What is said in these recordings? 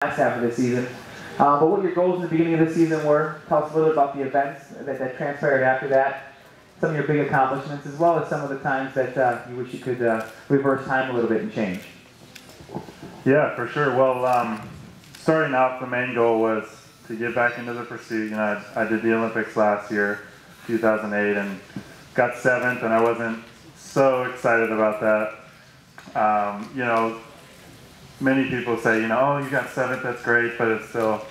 last half of the season. But what your goals in the beginning of the season were. Tell us a little bit about the events that transpired after that, some of your big accomplishments, as well as some of the times that you wish you could reverse time a little bit and change. Yeah, for sure. Well, starting off, the main goal was to get back into the pursuit. You know, I did the Olympics last year, 2008, and got 7th, and I wasn't so excited about that. You know, many people say, you know, oh, you got 7th, that's great, but it's still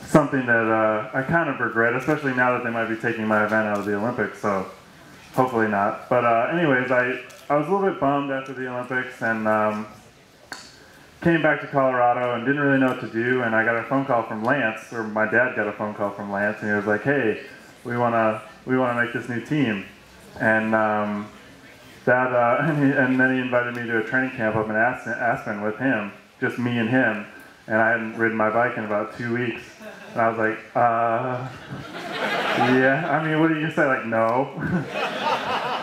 something that I kind of regret, especially now that they might be taking my event out of the Olympics, so hopefully not. But anyways, I was a little bit bummed after the Olympics, and came back to Colorado and didn't really know what to do, and I got a phone call from Lance, or my dad got a phone call from Lance, and he was like, hey, we wanna make this new team. And and then he invited me to a training camp up in Aspen with him, just me and him, and I hadn't ridden my bike in about 2 weeks. And I was like, yeah, I mean, what are you gonna say, like, no?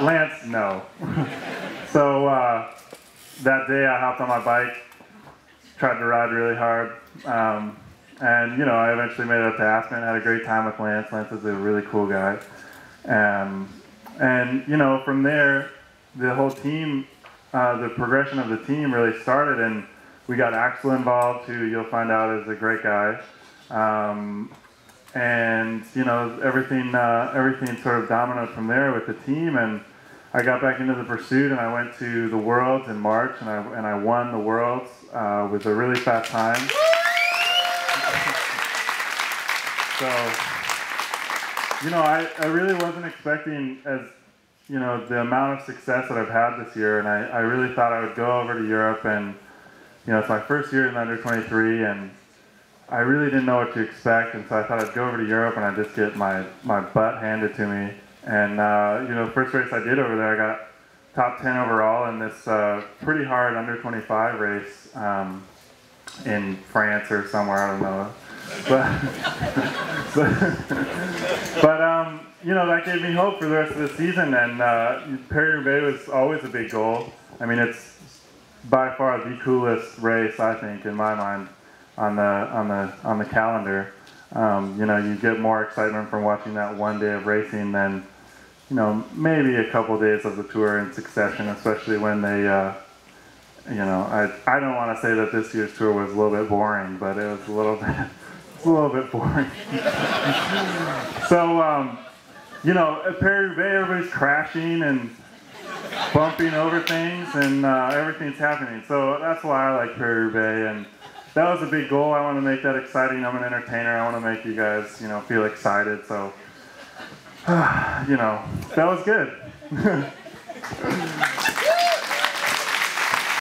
Lance, no. So that day I hopped on my bike, tried to ride really hard, and you know, I eventually made it up to Aspen, had a great time with Lance. Lance is a really cool guy. And you know, from there, the whole team, the progression of the team really started, and we got Axel involved, who you'll find out is a great guy. And you know, everything sort of dominoed from there with the team, and I got back into the pursuit, and I went to the Worlds in March, and I won the Worlds with a really fast time. So, you know, I really wasn't expecting you know, the amount of success that I've had this year, and I really thought I would go over to Europe, and you know, it's my first year in the under 23, and I really didn't know what to expect, and so I thought I'd go over to Europe and I'd just get my butt handed to me. And you know, the first race I did over there, I got top 10 overall in this pretty hard under 25 race in France or somewhere, I don't know. But you know, that gave me hope for the rest of the season, and Paris-Roubaix was always a big goal. I mean, it's by far the coolest race, I think, in my mind, on the calendar. You know, you get more excitement from watching that one day of racing than, you know, maybe a couple days of the tour in succession, especially when they, you know, I don't want to say that this year's tour was a little bit boring, but it was a little bit boring. So, you know, at Paris-Roubaix, everybody's crashing and bumping over things, and everything's happening. So that's why I like Paris-Roubaix, and that was a big goal. I want to make that exciting. I'm an entertainer. I want to make you guys, you know, feel excited. So, you know, that was good.